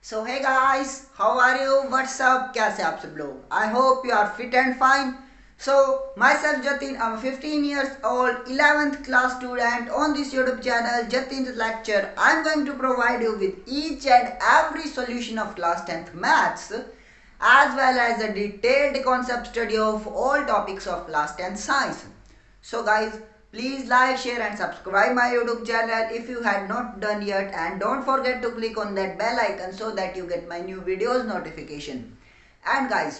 So hey guys, how are you? What's up? कैसे आप सब लोग? I hope you are fit and fine. So myself Jatin, I'm a 15 years old 11th class student on this YouTube channel Jatin's Lecture. I'm going to provide you with each and every solution of class 10th maths as well as a detailed concept study of all topics of class 10th science. So guys, please like, share and subscribe my YouTube channel if you had not done yet, and don't forget to click on that bell icon so that you get my new videos notification. And guys,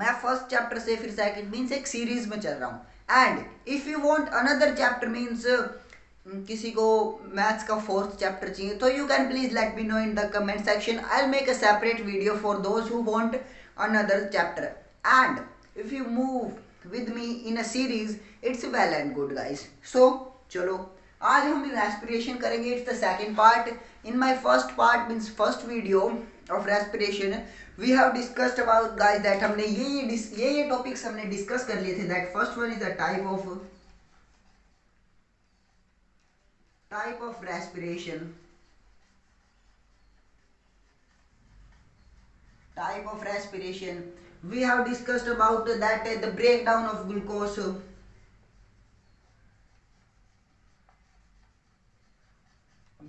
मैं first chapter से फिर second means एक series में चल रहा हूँ. And if you want another chapter means किसी को मैथ्स का फोर्थ चैप्टर चाहिए तो you can please let me know in the comment section. I will make a separate video for those who want another chapter. And if you move with me in a series it's well and good guys. So चलो आज हम respiration करेंगे. It's the second part. In my first part means first video of respiration we have discussed about guys that हमने ये topics हमने discuss कर लिए थे. That first one is the type of respiration. Type of respiration we have discussed about that the breakdown of glucose.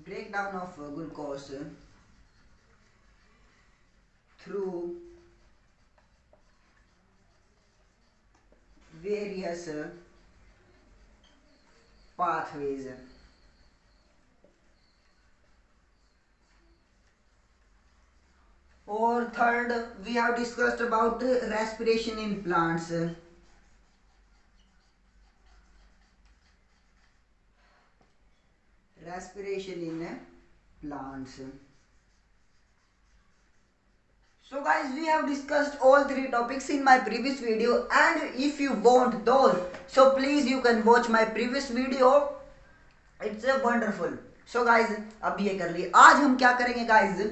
Breakdown of glucose through various pathways. Or third, we have discussed about respiration in plants. Respiration in plants. So guys, we have discussed all three topics in my previous video, and if you want those, so please you can watch my previous video. It's a wonderful. So guys, अब ये कर लिए. आज हम क्या करेंगे guys?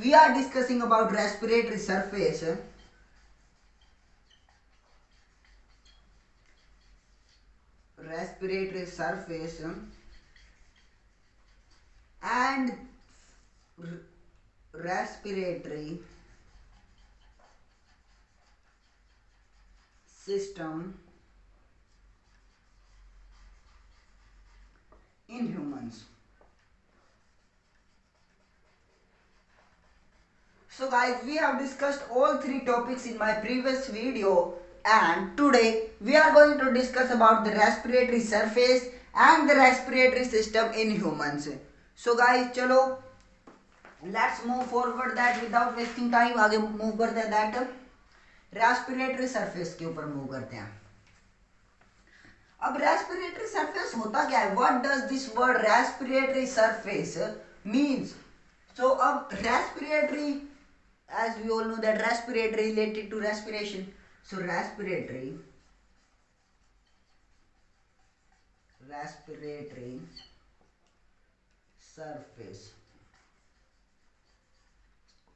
We are discussing about respiratory surface. Respiratory surface and respiratory system in humans. So guys, we have discussed all three topics in my previous video, and today we are going to discuss about the respiratory surface and the respiratory system in humans. So guys, चलो let's move forward that without wasting time. आगे move करते हैं that respiratory surface के ऊपर move करते हैं. अब respiratory surface होता क्या है? What does this word respiratory surface means? So अब respiratory, as we all know that respiratory related to respiration. So respiratory surface.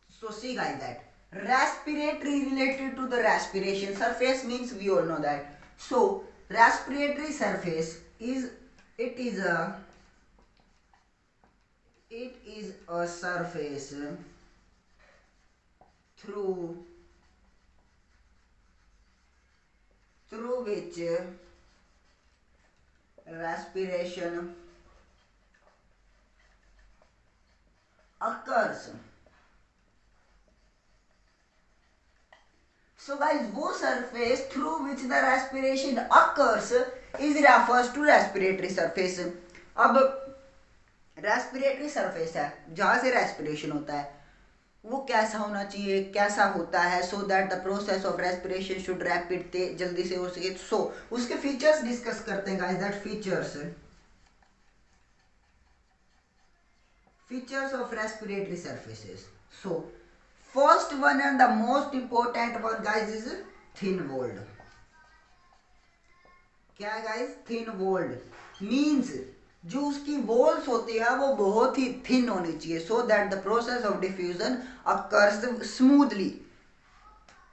So see guys that respiratory related to the respiration surface means we all know that. So respiratory surface is it is a surface through which respiration occurs. So guys, वो surface through which the respiration occurs is refers to respiratory surface. अब respiratory surface है जहाँ से respiration होता है, वो कैसा होना चाहिए, कैसा होता है, so that the process of respiration should rapid जल्दी से हो सके. So उसके features discuss करते हैं guys. That features of respiratory surfaces. So first one and the most important one guys is thin walled. क्या है guys? Thin walled means जो उसकी वॉल्स होती है वो बहुत ही थिन होनी चाहिए so that the process of diffusion occurs smoothly.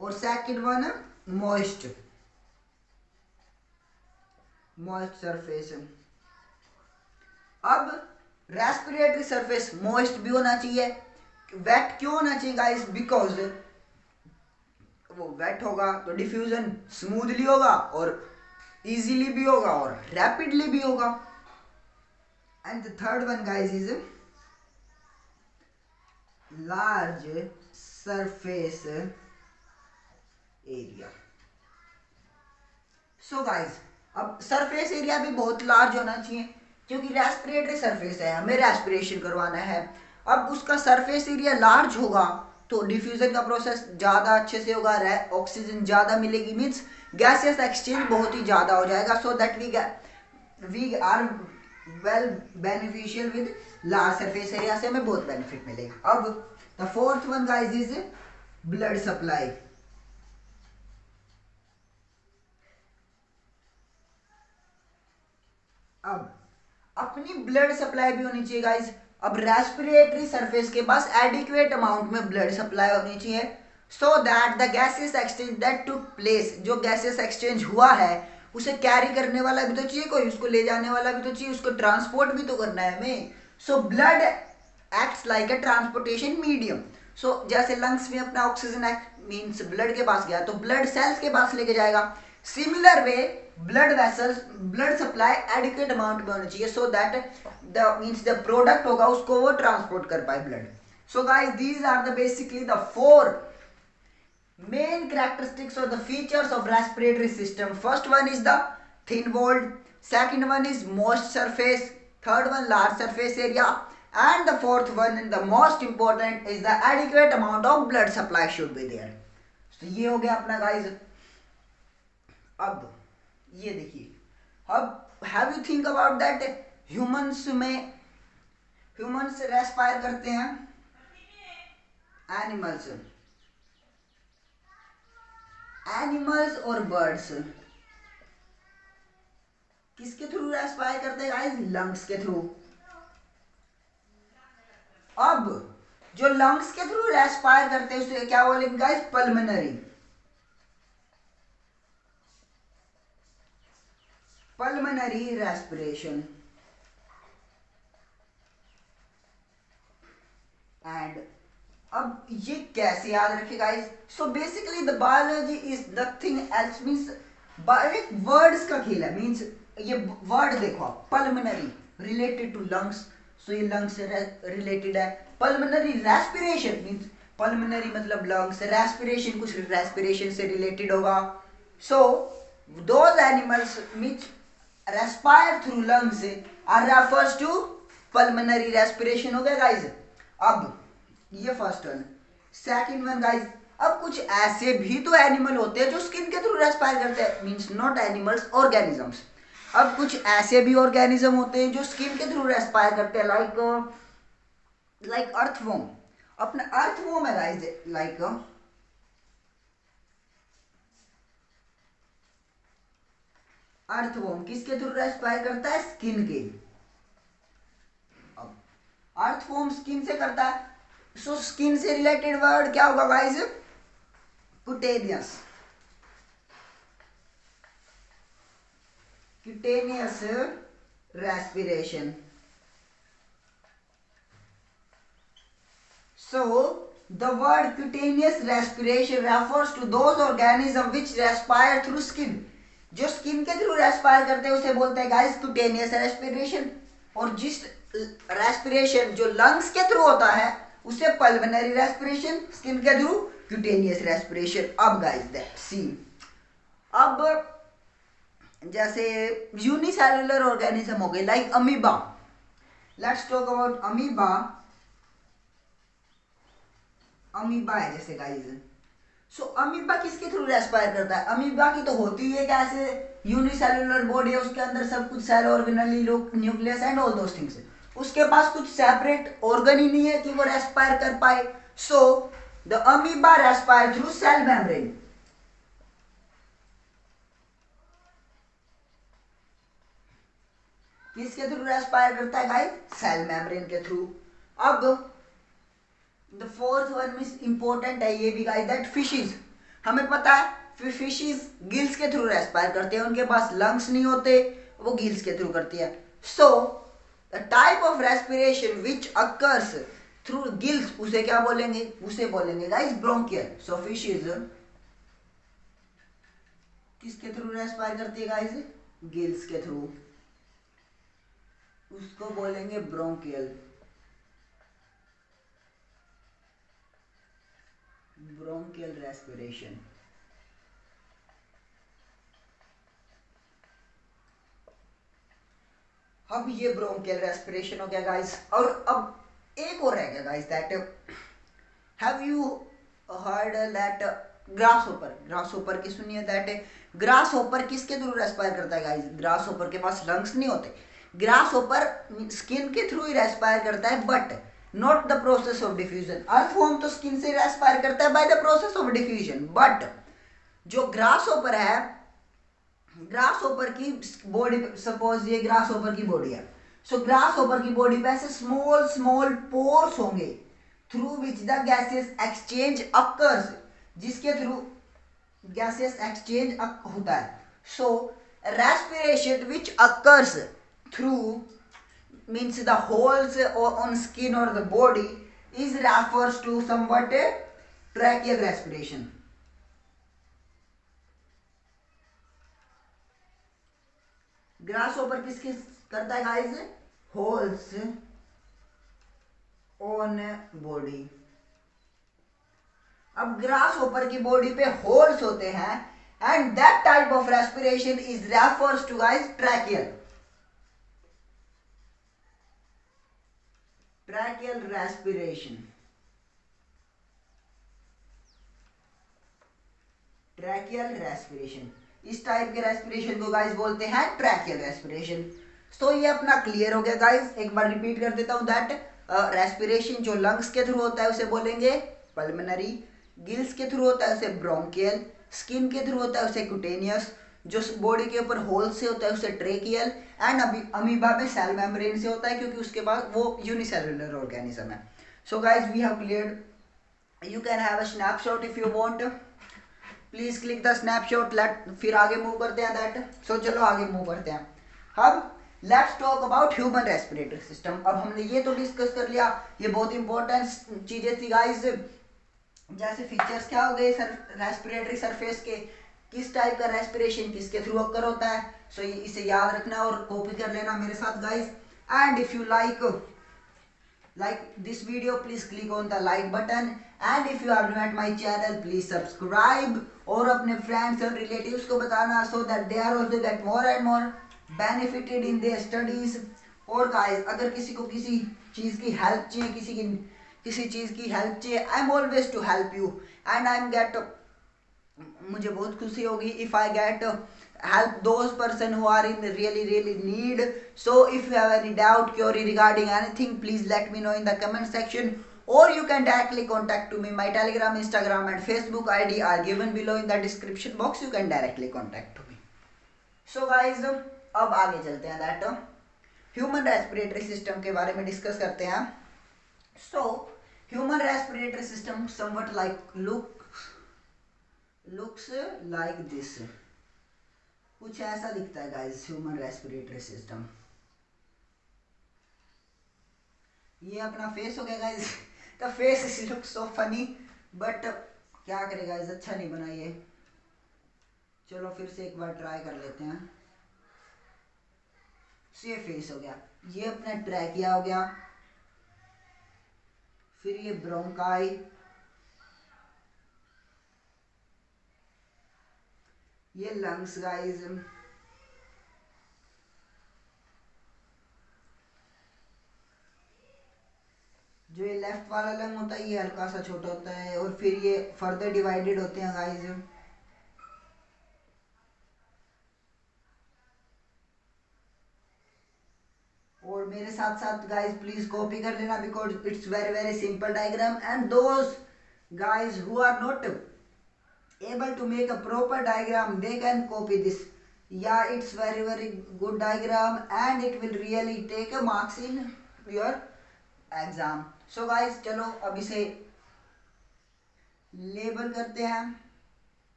और सेकंड वन मॉइस्ट सरफेस. अब रेस्पिरेटरी सरफेस मॉइस्ट भी होना चाहिए वेट क्यों होना चाहिए गाइस? बिकॉज वो वेट होगा तो डिफ्यूजन स्मूथली होगा और इजीली भी होगा और रैपिडली भी होगा। And the third one guys is large surface area. So guys, अब सरफेस एरिया भी बहुत लार्ज होना चाहिए क्योंकि रेस्पिरेटरी सरफेस है, हमें रेस्पिरेशन करवाना है। अब उसका सरफेस एरिया लार्ज होगा तो डिफ्यूजन का प्रोसेस ज़्यादा अच्छे से होगा, ऑक्सीजन ज़्यादा मिलेगी, मीन्स गैसेस एक्सचेंज बहुत ही ज़्यादा हो जाएगा। So that we are well beneficial with large surface area से हमें बहुत बेनिफिट मिलेगा। अब the fourth one guys is blood supply. अब अपनी ब्लड सप्लाई भी होनी चाहिए गाइस। अब रेस्पिरेटरी सरफेस के पास एडिक्वेट अमाउंट में ब्लड सप्लाई होनी चाहिए so that the gases exchange that took place, जो गैसेस एक्सचेंज हुआ है उसे कैरी करने वाला भी तो चाहिए कोई, उसको ले जाने वाला भी तो चाहिए, उसको ट्रांसपोर्ट भी तो करना है हमें। So blood acts like a transportation medium. So जैसे लंग्स में अपना ऑक्सीजन मीन्स ब्लड के पास गया तो ब्लड सेल्स के पास लेके जाएगा। Similar way blood vessels, blood supply adequate amount में होनी चाहिए so that the means the product होगा उसको वो ट्रांसपोर्ट कर पाए blood. So guys these are the basically the four main characteristics or the features of respiratory system. First one is the thin walled, second one is moist surface, third one large surface area, and the fourth one and the most important is the adequate amount of blood supply should be there. So ये हो गया अपना guys। अब ये देखिए, अब have you think about that humans में humans respire करते हैं, एनिमल्स और बर्ड्स किसके थ्रू रेस्पायर करते हैं गाइस? लंग्स के थ्रू। अब जो लंग्स के थ्रू रेस्पायर करते हैं उसे क्या बोलेंगे guys? Pulmonary. Pulmonary respiration. And अब ये कैसे याद रखे guys? So basically the biology is nothing else, means एक वर्ड्स का खेल है। मींस ये वर्ड देखो आप, pulmonary related to lungs, so ये लंग्स से रिलेटेड है। पल्मोनरी रेस्पिरेशन मींस पल्मोनरी मतलब लंग्स, रेस्पिरेशन कुछ रेस्पिरेशन से रिलेटेड होगा। So those animals means respire through lungs are refers to pulmonary respiration. हो गया गाइस? अब ये first one. Second one guys, अब कुछ ऐसे भी तो एनिमल होते हैं जो स्किन के थ्रू रेस्पायर करते हैं, मींस नॉट एनिमल्स, ऑर्गेनिजम्स। अब कुछ ऐसे भी ऑर्गेनिज्म होते हैं जो स्किन के थ्रू रेस्पायर करते हैं, लाइक अर्थवॉर्म। अपना अर्थवॉर्म है गाइस, लाइक अर्थवॉर्म किसके थ्रू रेस्पायर करता है? स्किन के। अब अर्थवॉर्म स्किन से करता है, सो स्किन से रिलेटेड वर्ड क्या होगा guys? Cutaneous. Cutaneous respiration. So the word cutaneous respiration refers to those organisms which respire through skin. जो स्किन के थ्रू रेस्पायर करते हैं उसे बोलते हैं गाइस cutaneous respiration, और जिस रेस्पिरेशन जो लंग्स के थ्रू होता है उसे पल्मोनरी रेस्पिरेशन, स्किन के थ्रू क्यूटेनियस रेस्पिरेशन। अब गाइस दैट सी, अब जैसे यूनिसेलुलर ऑर्गेनिज्म हो गए like amoeba. Let's talk about amoeba. Amoeba है जैसे गाइस, सो अमीबा किसके थ्रू रेस्पायर करता है? अमीबा की तो होती है कैसे यूनिसेलुलर बॉडी है, उसके अंदर सब कुछ cell organelle nucleus and all those things, उसके पास कुछ सेपरेट ऑर्गन ही नहीं है कि वो रेस्पायर कर पाए। So the amoeba respire through cell membrane. किसके थ्रू रेस्पायर करता है गाइस? सेल मेम्ब्रेन के थ्रू। अब the fourth one is important है ये भी गाइस, दैट फिशेस। हमें पता है फिशेस गिल्स के थ्रू रेस्पायर करते हैं, उनके पास लंग्स नहीं होते, वो गिल्स के थ्रू करती है। So the type of respiration which occurs through gills उसे क्या बोलेंगे, उसे बोलेंगे guys bronchial. So fish is किसके थ्रू रेस्पायर करती है गाइस, गिल्स के थ्रू, उसको बोलेंगे ब्रोंकियल, ब्रोंकियल रेस्पिरेशन। अब ये ब्रोंकियल रेस्पिरेशन हो गया गाइस। और अब एक और रह गया guys, that have you heard that grass hopper, grass hopper की सुनिए, दैट ग्रास होपर किसके थ्रू रेस्पायर करता है गाइस, ग्रास होपर के पास लंग्स नहीं होते, ग्रास होपर स्किन के थ्रू ही रेस्पायर करता है, but not the process of diffusion. Earthworm तो स्किन से रेस्पायर करता है by the process of diffusion, but जो ग्रास होपर है, ग्रास ओपर की बॉडी, सपोज ये ग्रास ओपर की बॉडी है, सो ग्रास ओपर की बॉडी पे ऐसे स्मॉल स्मॉल पोर्स होंगे through which the gases exchange occurs, जिसके थ्रू गैसेस एक्सचेंज होता है। So respiration which occurs through means the holes on skin और the body is refers to somewhat tracheal respiration. Grasshopper किस किस करता है guys, holes on body. अब grasshopper की बॉडी पे होल्स होते हैं and that type of respiration is refers to guys tracheal, tracheal respiration, tracheal respiration. इस टाइप के रेस्पिरेशन को गाइस बोलते हैं ट्रैकियल रेस्पिरेशन। तो ये अपना क्लियर हो गया गाइस, एक बार रिपीट कर देता हूं, दैट रेस्पिरेशन जो लंग्स के थ्रू होता है उसे बोलेंगे पल्मोनरी, गिल्स के थ्रू होता है उसे ब्रोंकियल, स्किन के थ्रू होता है उसे कुटेनियस, जो बॉडी के ऊपर होल से होता है उसे ट्रेकियल, एंड अमीबा में सेल मेम्ब्रेन से होता है क्योंकि उसके बाद वो यूनिसेलुलर ऑर्गेनिज्म है। So guys we have cleared, you can have a snapshot if you want, please click the snapshot. Let फिर आगे मूव करते हैं दैट। सो चलो आगे मूव करते हैं। अब let's talk about human respiratory system. अब हमने ये तो डिस्कस कर लिया, ये बहुत इंपॉर्टेंट चीजें थी गाइस, जैसे फीचर्स क्या हो गए सर रेस्पिरेटरी सरफेस के, किस टाइप का रेस्पिरेशन किसके थ्रू अकर होता है। सो इसे याद रखना और कॉपी कर लेना मेरे साथ guys. And if you like this video, please click on the like button, and if you are new at my channel please subscribe, और अपने friends और relatives को बताना so that they are also get more and more benefited in their studies। और guys अगर किसी को किसी चीज़ की हेल्प चाहिए, किसी चीज़ की हेल्प चाहिए, I am always to help you and I am get, मुझे बहुत खुशी होगी if I get help those person who are in really need। So if you have any doubt query regarding anything, please let me know in the comment section, or you can directly contact to me। My Telegram, Instagram and Facebook ID are given below in the description box, you can directly contact to me। So guys अब आगे चलते हैं, that human respiratory system के बारे में discuss करते हैं। So human respiratory system somewhat like looks like this, कुछ ऐसा दिखता है गाइस ह्यूमन रेस्पिरेटरी सिस्टम। ये अपना फेस हो गया guys, the face is look so funny, but क्या करे गाइस, अच्छा नहीं बना ये। चलो फिर से एक बार ट्राई कर लेते हैं। ये फेस हो गया, ये अपना ट्रैकिया हो गया, फिर ये ब्रोंकाई, ये लंग्स गाइस, जो ये लेफ्ट वाला लंग होता है ये हल्का सा छोटा होता है, और फिर ये फर्दर डिवाइडेड होते हैं गाइस। और मेरे साथ साथ गाइस प्लीज कॉपी कर लेना because it's very simple diagram, and those guys who are not able to make a proper diagram they can copy this। Yeah, it's very good diagram and it will really take a marks in your exam। So guys चलो अब इसे label करते हैं।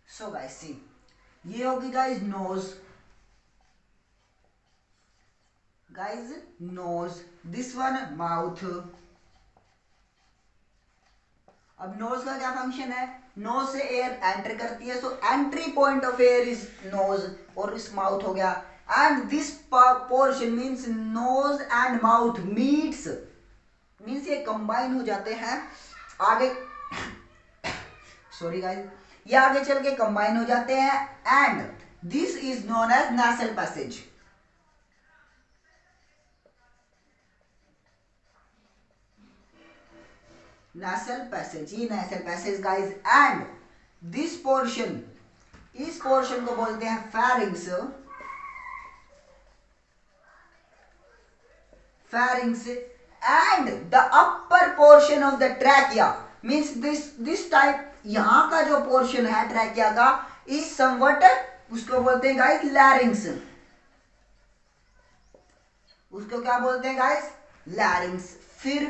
So guys see, ये होगी guys nose, guys nose, this one mouth. अब nose का क्या फंक्शन है, नोज से एयर एंटर करती है, so entry point of air is nose, और इस माउथ हो गया। And this portion means nose and mouth meets, means ये कंबाइन हो जाते हैं आगे, सॉरी गाइस, ये आगे चल के कंबाइन हो जाते हैं and this is known as nasal passage. Nasal passage, ये nasal passage guys, and this portion, इस पोर्शन को बोलते हैं pharynx, pharynx, and the upper portion of the trachea means this type, यहाँ का जो पोर्शन है ट्रैकिया का इज समवट, उसको बोलते हैं गाइस लैरिंग्स, उसको क्या बोलते हैं गाइस लैरिंग्स। फिर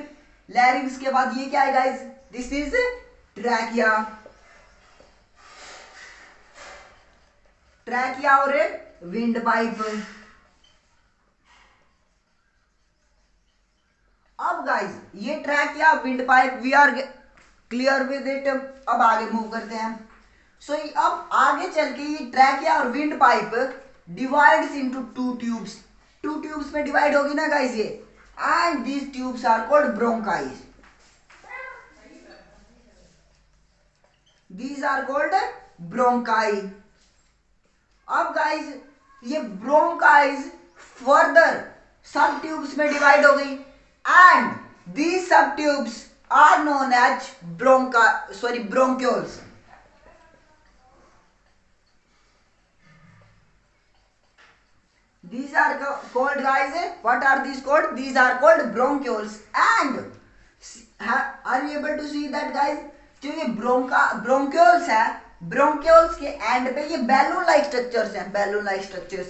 लैरिंग्स के बाद ये क्या है guys, this is trachea, trachea और विंड पाइप। अब गाइस ये trachea windpipe we are clear with it, अब आगे मूव करते हैं। सो अब आगे चल के ये ट्रैकिया और windpipe divides into two tubes, two tubes में डिवाइड होगी ना गाइस ये, and these tubes are called bronchi, these are called bronchi. अब गाइस ये ब्रोंकाइज फर्दर सब ट्यूब्स में डिवाइड हो गई and these subtubes are known as bronchioles. These are called guys, what are these called, these are called bronchioles, and are you able to see that guys, जो ये bronchioles है, bronchioles के and पे ये balloon like structures हैं, balloon like structures,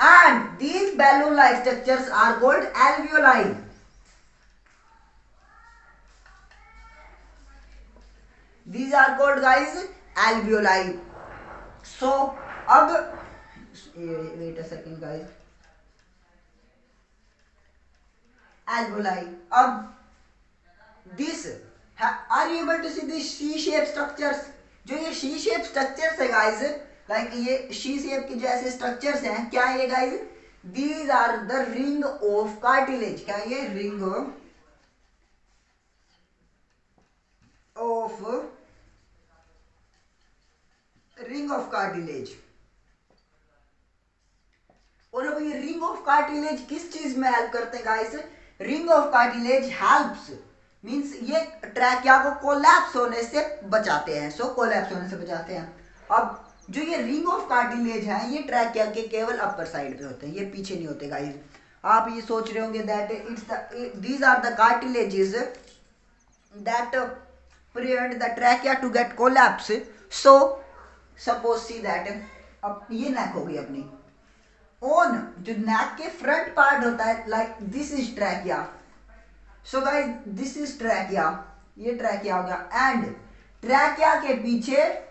and these balloon like structures are called alveoli. These are called guys alveoli. So अब wait a second guys, alveoli. अब this are you able to see these C-shaped structures? जो ये C-shaped structures है guys, like ये C-shape के जैसे structures हैं, क्या ये guys? These are the ring of cartilage. क्या ये ring of cartilage? और अब ये रिंग ऑफ कार्टिलेज किस चीज में हेल्प करते हैं guys, ring of cartilage helps means ये ट्रैकिया को कोलैप्स होने से बचाते हैं, सो कोलैप्स होने से बचाते हैं। अब जो ये रिंग ऑफ कार्टिलेज है ये ट्रैकिया के केवल अपर साइड पे होते हैं, ये पीछे नहीं होते गाइस। आप ये सोच रहे होंगे that these are the cartilages that prevent the trachea to get collapse. So suppose see that, अब ये नेक हो गई अपनी, ऑन जो नेक के फ्रंट पार्ट होता है like this is trachea, so guys this is trachea, ये ट्रैकिया हो गया, एंड ट्रैकिया के पीछे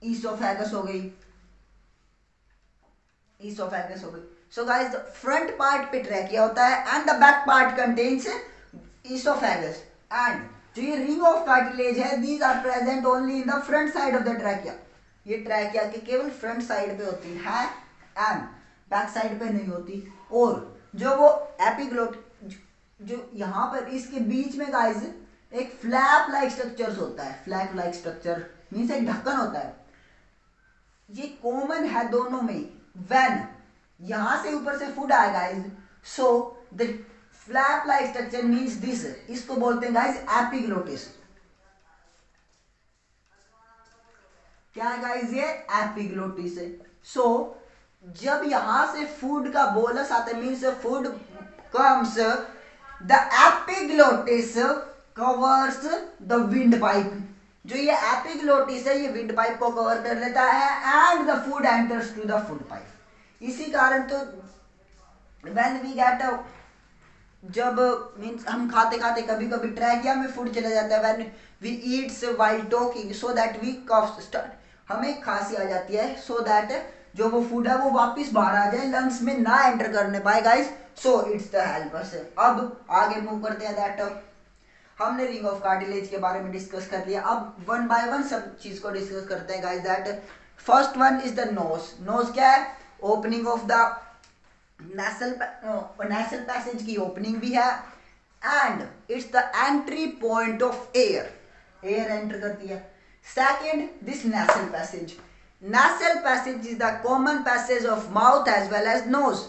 ईसोफेगस हो गई, ईसोफेगस हो गई। So guys the front part पे ट्रैकिया होता है and the back part contains oesophagus, and जो ये रिंग ऑफ कार्टिलेज है these are present only in the front side of the trachea, ये ट्रैकिया के केवल फ्रंट साइड पे होती है एंड बैक साइड पे नहीं होती। और जो वो एपिग्लोट जो यहाँ पर इसके बीच में गाइस एक फ्लैप लाइक स्ट्रक्चर होता है, फ्लैप लाइक स्ट्रक्चर मीन्स एक ढक्कन होता है, ये कॉमन है दोनों में। व्हेन यहां से ऊपर से फूड आएगा guys, so the flap like structure means this, इसको बोलते हैं गाइस एपिग्लोटिस। क्या है गाइस ये एपिग्लोटिस है। सो जब यहां से फूड का बोलस आता है means food comes, the epiglottis covers the wind pipe, जो ये एपिग्लोटिस है ये विंड पाइप को कवर कर लेता है and the food enters to the food pipe. इसी कारण तो व्हेन वी गेट जब मीन्स हम खाते खाते कभी कभी ट्रैकिया में फूड चला जाता है, when we eats while talking so that we cough start, हमें खांसी आ जाती है, सो दैट जो वो फूड है वो वापस बाहर आ जाए, लंग्स में ना एंटर करने पाए guys, so it's the helpers. अब आगे मूव करते हैं दैट हमने रिंग ऑफ कार्टिलेज के बारे में डिस्कस कर लिया। अब वन बाय वन सब चीज को डिस्कस करते हैं guys. That first one is the nose. Nose क्या है? Opening of the nasal passage की ओपनिंग भी है, and it's the entry point of air, air enter करती है। Second, this nasal passage, nasal passage is the common passage of mouth as well as nose.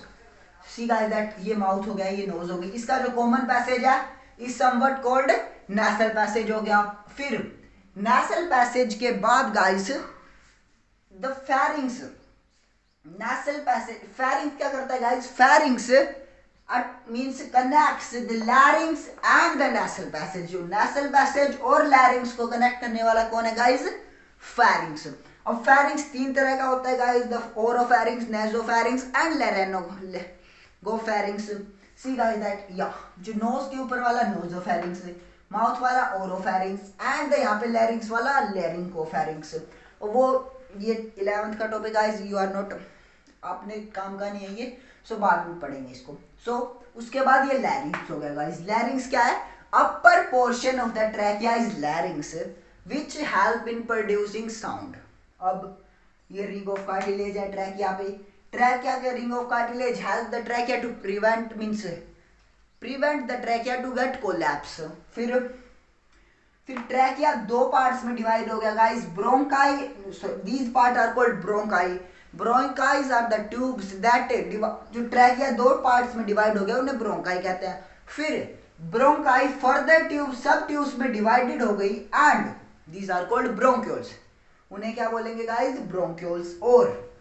See guys that ये mouth हो गया, ये nose हो गई, इसका जो common passage है is somewhat called nasal passage हो गया। फिर nasal passage के बाद guys the pharynx, nasal passage, pharynx क्या करता है guys? Pharynx means connects the larynx and the nasal passage। जो nasal passage और larynx को connect करने वाला कौन है guys? Pharynx। अब फेरिंग्स तीन तरह का होता है guys, the oropharynx, nasopharynx and laryngopharynx. See guys that या जो नोज के ऊपर वाला नोजोफेरिंग्स है, माउथ वाला ओरोफेरिंग्स एंड यहाँ पे लैरिंग्स वाला लेरिंगोफेरिंग्स। और वो ये 11th का topic guys, you are not, आपने काम का नहीं है ये, सो बाद में पढ़ेंगे इसको। सो उसके बाद ये लैरिंग्स हो गया गाइस। लैरिंग्स क्या है? Upper portion of the trachea is larynx which help in producing sound. अब ये रिंग ऑफ कार्टिलेज है ट्रैकिया पे, ट्रैकिया के ring of cartilage help the trachea to prevent the trachea to get collapse. फिर trachea दो parts में divide हो गया guys, bronchi, these part are called bronchi. Bronchis are the tubes that, जो trachea दो parts में divide हो गया उन्हें ब्रोंकाई कहते हैं। फिर bronchi further tube sub tubes में डिवाइडेड हो गई and these are called bronchioles. उन्हें क्या बोलेंगे गाइस? ब्रोंक्यूल्स। और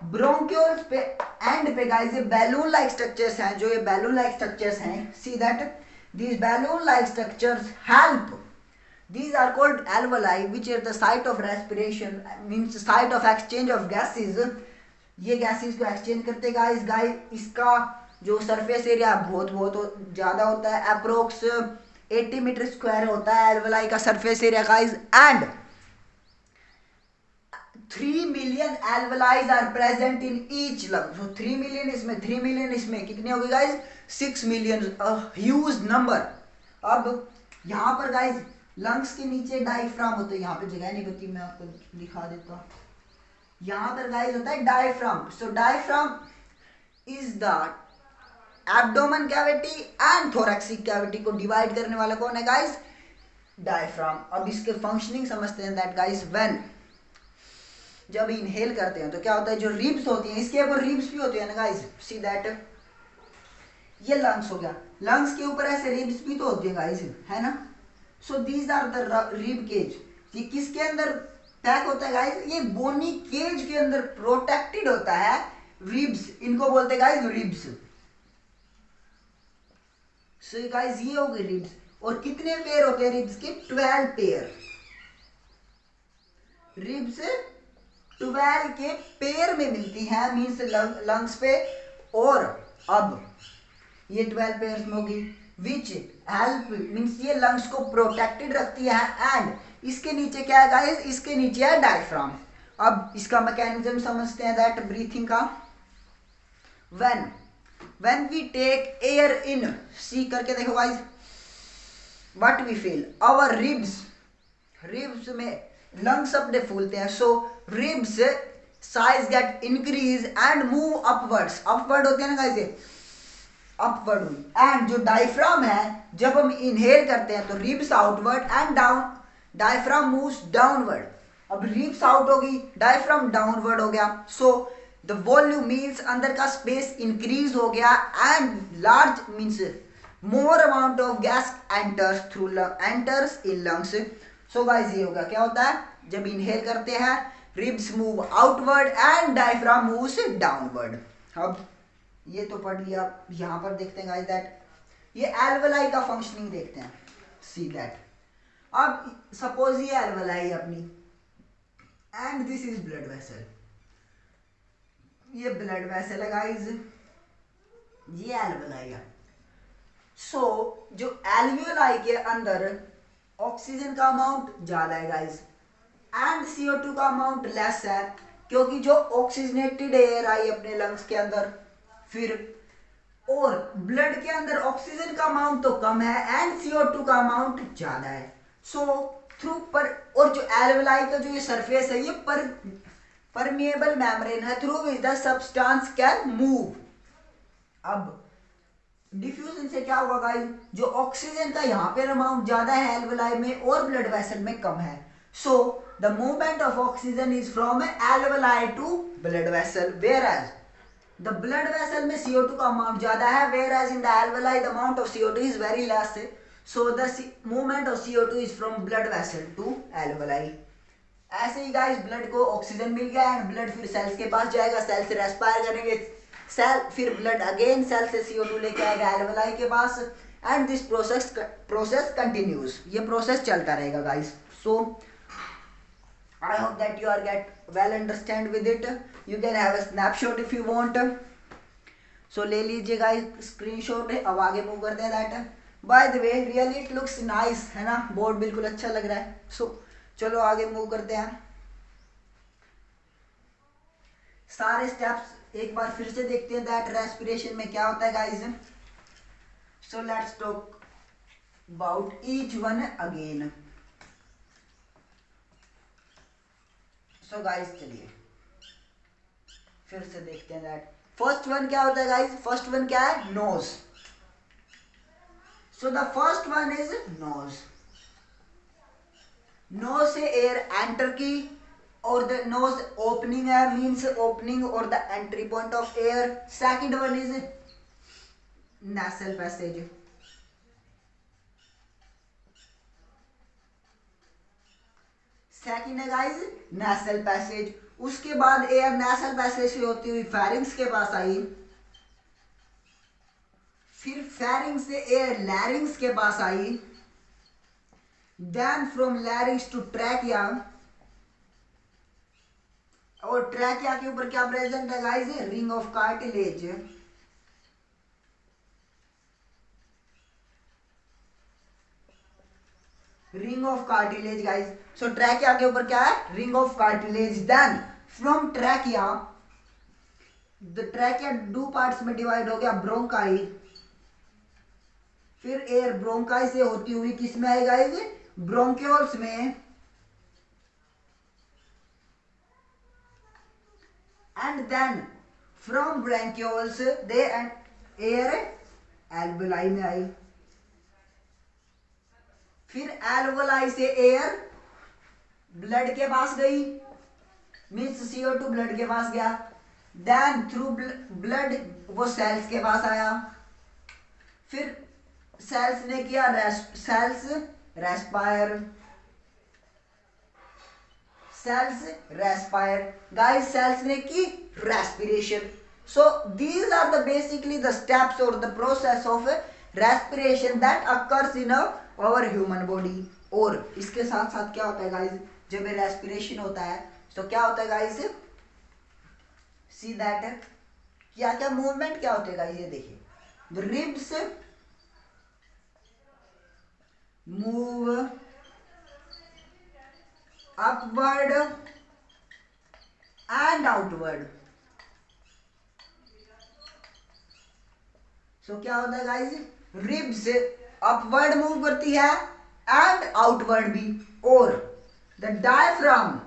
ब्रोंक्यूल्स पे एंड पे गाइस ये बैलून लाइक स्ट्रक्चर्स हैं, जो ये बैलून लाइक स्ट्रक्चर्स हैं, see that these balloon like structures help, these are called alveoli which are the site of respiration, means site of exchange of gases। ये gases को exchange करते guys. इसका जो surface area बहुत ज्यादा होता है, अप्रोक्स 80 मीटर स्क्वायर होता है alveoli का surface area guys, and 3 million alveoli are present in each lung। so 3 million इसमें कितने हो गए गाइस? 6 million, huge number. अब यहाँ पर गाइस लंग्स के नीचे डायफ्राम होता है, यहाँ पे जगह नहीं होती, मैं आपको दिखा देता हूँ। यहाँ पर गाइस होता है diaphragm. So diaphragm is the abdomen cavity and thoracic cavity को डिवाइड करने वाला कौन है गाइस? डायफ्राम। अब इसके फंक्शनिंग समझते हैं दैट गाइस, व्हेन जब इनहेल करते हैं तो क्या होता है, जो रिब्स होती हैं, इसके ऊपर रिब्स भी होती है ना गाइस, सी दैट ये लंग्स हो गया, लंग्स के ऊपर ऐसे रिब्स भी तो होती है गाइस, है ना। So these are the rib cage. ये किसके अंदर पैक होता है गाइस? ये बोनी केज के अंदर प्रोटेक्टेड होता है रिब्स, इनको बोलते हैं गाइस रिब्स। सो गाइस ये हो गए रिब्स। और कितने पेयर होते हैं रिब्स के? 12 पेयर। रिब्स 12 के पेयर में मिलती है, मीन्स लंग्स पे। और अब ये 12 पेयर्स में होगी विच हेल्प, मीन्स ये लंग्स को प्रोटेक्टेड रखती है। एंड इसके नीचे क्या है गाइस? इसके नीचे है डायफ्राम। अब इसका मैकेनिज्म समझते हैं दैट ब्रीथिंग का। When we take air in, see करके देखो guys, what we feel, our ribs में लंग्स अपने फूलते हैं। So ribs size get increase and move upwards, upward होते हैं ना गाइस, ये अपवर्ड हुई। एंड जो डायफ्राम है, जब हम इनहेल करते हैं तो ribs outward and down, diaphragm moves downward. अब रिब्स आउट होगी, डायफ्राम डाउनवर्ड हो गया। सो द वॉल्यूम मीन्स अंदर का स्पेस इंक्रीज हो गया and large means more amount of gas enters in lungs. So guys ये होगा, क्या होता है जब इनहेल करते हैं, ribs move outward and diaphragm moves downward. अब ये तो पढ़ लिया, यहां पर देखते हैं गाइस दैट ये एल्वेलाई का फंक्शनिंग देखते हैं, सी दैट। अब सपोज ये एल्वेलाई अपनी and this is blood vessel, ये ब्लड वेसल है गाइस, ये एल्वेलाई है। सो जो एल्वेलाई के अंदर ऑक्सीजन का अमाउंट ज्यादा है गाइस एंड CO2 का अमाउंट लेस है, क्योंकि जो ऑक्सीजनेटेड एयर आई अपने लंग्स के अंदर, फिर और ब्लड के अंदर ऑक्सीजन का अमाउंट तो कम है एंड CO2 का अमाउंट ज्यादा है। सो थ्रू पर, और जो एल्वेलाई का जो ये सरफेस है ये परमिएबल मेम्ब्रेन है through which the substance can move. अब डिफ्यूजन से क्या होगा गाइस, जो ऑक्सीजन का यहाँ पे अमाउंट ज्यादा है एल्वेलाई में और ब्लड वेसल में कम है, so the movement of oxygen is from alveoli to blood vessel, whereas the blood vessel में CO2 का अमाउंट ज्यादा है, whereas in the alveoli the amount of CO2 is very less, so the movement of CO2 is from blood vessel to alveoli. ऐसे ही guys blood को oxygen मिल गया and blood फिर सेल्स के पास जाएगा, सेल से रेस्पायर करेंगे, सेल फिर ब्लड अगेन सेल से CO2 लेके आएगा एल्वेलाई के पास एंड दिस प्रोसेस कंटिन्यूज, ये प्रोसेस चलता रहेगा guys. So I hope that you are get well understand with it. You can have a snapshot if you want. So ले लीजिए guys screenshot, अब आगे मूव करते हैं that. By the way really it looks nice, है ना, board बिल्कुल अच्छा लग रहा है। सो चलो आगे मूव करते हैं। सारे स्टेप्स एक बार फिर से देखते हैं दैट रेस्पिरेशन में क्या होता है guys. So let's talk about each one again. So guys चलिए फिर से देखते हैं दैट फर्स्ट वन क्या होता है गाइस। फर्स्ट वन क्या है, nose. So the first one is nose. Nose से एयर एंटर की और द नोज ओपनिंग है, मींस ओपनिंग और the entry point of air. Second one is nasal passage. Second है गाइस नेसल पैसेज। उसके बाद एयर नेसल पैसेज से होती हुई फेरिंग्स के पास आई, फिर फेरिंग्स से एयर लैरिंग्स के पास आई, then from larynx to trachea, और ट्रैकिया के ऊपर क्या प्रेजेंट है guys, ring of cartilage. Ring of cartilage guys. So trachea के ऊपर क्या है, ring of cartilage. Then from trachea, the trachea दो पार्ट्स में डिवाइड हो गया, ब्रोंकाई, फिर एयर ब्रोंकाई से होती हुई किस में आई गाइस, ब्रोंक्यूल्स में, and then from bronchioles the end air alveoli में आई, फिर एल्वेलाई से एयर ब्लड के पास गई, मीन्स CO2 ब्लड के पास गया, देन थ्रू ब्लड वो सेल्स के पास आया, फिर सेल्स ने किया सेल्स रेस्पायर गाइस, सेल्स ने की respiration. So these are the basically the steps और the process of respiration that occurs in our human body. और इसके साथ साथ क्या होता है गाइस, जब रेस्पिरेशन होता है तो क्या होता है गाइस, सी दैट क्या क्या मूवमेंट क्या होते हैं गाइस, ये देखिए, the ribs move upward and outward. So क्या होता है गाइस, रिब्स अपवर्ड मूव करती है एंड आउटवर्ड भी, और द डायफ्राम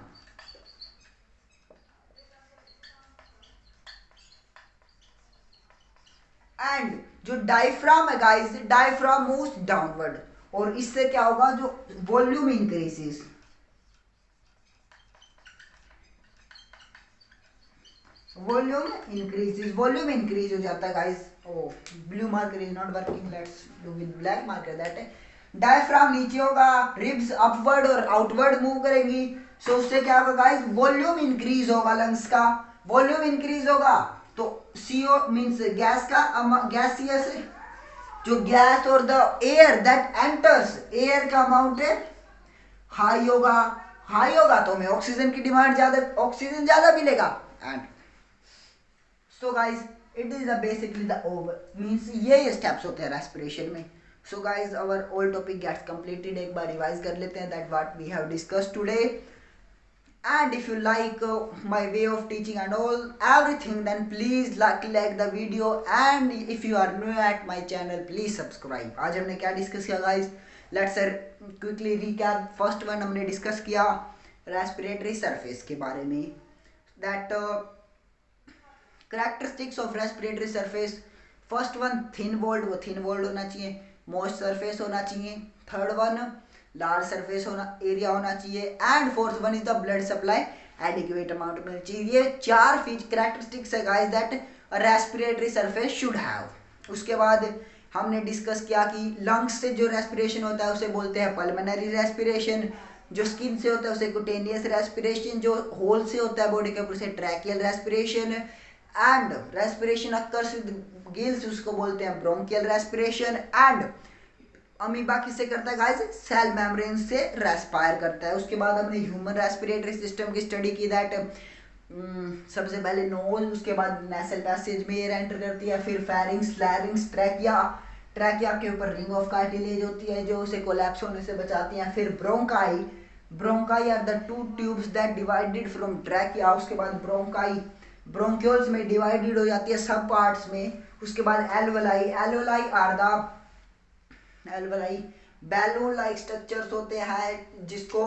एंड जो डायफ्राम है गाइस, डायफ्राम मूव्स डाउनवर्ड, और इससे क्या होगा, जो वॉल्यूम इंक्रीजेस, वॉल्यूम इंक्रीज हो जाता है guys. Oh blue marker is not working, let's do with black marker. That है डायफ्राम नीचे होगा, रिब्स अपवर्ड और आउटवर्ड मूव करेंगी, सो उससे क्या होगा गाइस, वॉल्यूम इंक्रीज होगा लंग्स का। वॉल्यूम इंक्रीज होगा तो CO मींस गैस का गैसियस, जो गैस और the air that enters, air का अमाउंट हाई होगा, हाई होगा तो हमें ऑक्सीजन की डिमांड ज्यादा, ऑक्सीजन ज्यादा मिलेगा। And so guys it is the basically the over means ये स्टेप्स होते हैं रेस्पिरेशन में। So guys our all topic gets completed. एक बार रिवाइज कर लेते हैं that what we have discussed today. And if you like my way of teaching and all everything, then please like the video, and if you are new at my channel, please subscribe. आज हमने क्या discuss किया guys? Let's quickly recap. First one हमने discuss किया respiratory surface के बारे में, that characteristics of respiratory surface. First one thin walled, वो थिन वॉल्ड होना चाहिए. मॉइस्ट सरफेस होना चाहिए. थर्ड वन लार्ज सरफेस होना एरिया होना चाहिए. And fourth one is the blood supply adequate amount में चाहिए. ये चार कैरेक्टरिस्टिक्स है guys that respiratory surface should have. उसके बाद हमने डिस्कस किया कि लंग्स से जो रेस्पिरेशन होता है उसे बोलते हैं पल्मोनरी रेस्पिरेशन. जो स्किन से होता है उसे कुटेनियस रेस्पिरेशन. जो होल से होता है बॉडी के ऊपर उसे tracheal respiration. And respiration occurs with gills, उसको बोलते हैं ब्रोंकियल रेस्पिरेशन. एंड अमीबा किससे करता है गाइस? सेल मेम्ब्रेन से रेस्पायर करता है. उसके बाद हमने ह्यूमन रेस्पिरेटरी सिस्टम की स्टडी की, दैट सबसे पहले नोज, उसके बाद नेसल पैसेज में एयर एंटर करती है, फिर फेरिंग्स, लैरिंग्स, ट्रैकिया. ट्रैकिया के ऊपर रिंग ऑफ कार्टिलेज होती है जो उसे कोलैप्स होने से बचाती है. फिर bronchi. Bronchi are the two tubes that divided from trachea. उसके बाद ब्रोंकाई ब्रोंक्यूल्स में डिवाइडेड हो जाती है सब पार्ट्स में. उसके बाद alveoli. Alveoli are the alveoli balloon like structures होते हैं जिसको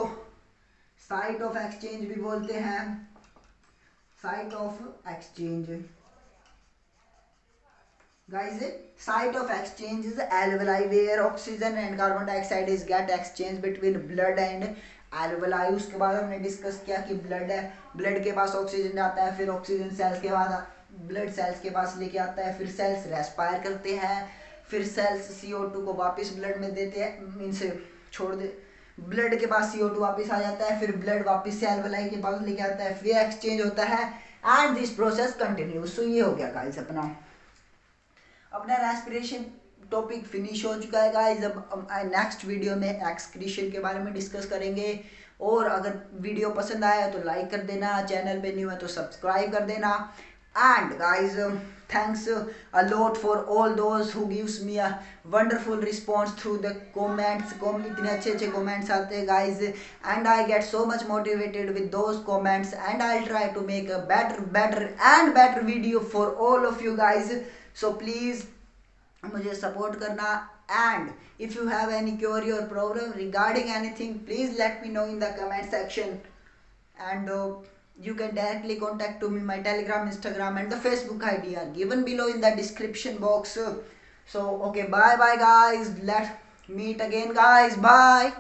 साइट ऑफ एक्सचेंज भी बोलते हैं. Site of exchange guys, site of exchange is alveoli where oxygen and carbon dioxide is get exchange between blood and alveoli. उसके बाद हमने discuss किया कि ब्लड है, ब्लड के पास ऑक्सीजन जाता है, फिर ऑक्सीजन सेल्स के बाद ब्लड सेल्स के पास लेके आता है, फिर सेल्स रेस्पायर करते हैं, फिर सेल्स CO2 को वापस ब्लड में देते हैं, मीन्स छोड़ दे, ब्लड के पास CO2 वापस आ जाता है, फिर ब्लड वापस से एल्वोलाई के पास लेके आता है, फिर एक्सचेंज होता है एंड दिस प्रोसेस कंटिन्यूज. सो ये हो गया गाइस अपना रेस्पिरेशन टॉपिक फिनिश हो चुका है गाइस. अब नेक्स्ट वीडियो में एक्सक्रीशन के बारे में डिस्कस करेंगे. और अगर वीडियो पसंद आया तो लाइक कर देना, चैनल पे न्यू है तो सब्सक्राइब कर देना. And guys, thanks a lot for all those who gives me a wonderful response through the comments. इतने अच्छे comments आते हैं guys, and I get so much motivated with those comments, and I'll try to make a better video for all of you guys. So please मुझे support करना. And if you have any query or problem regarding anything, please let me know in the comment section. And you can directly contact to me. My Telegram, Instagram and the Facebook ID are given below in the description box. So okay, bye guys, let's meet again guys, bye.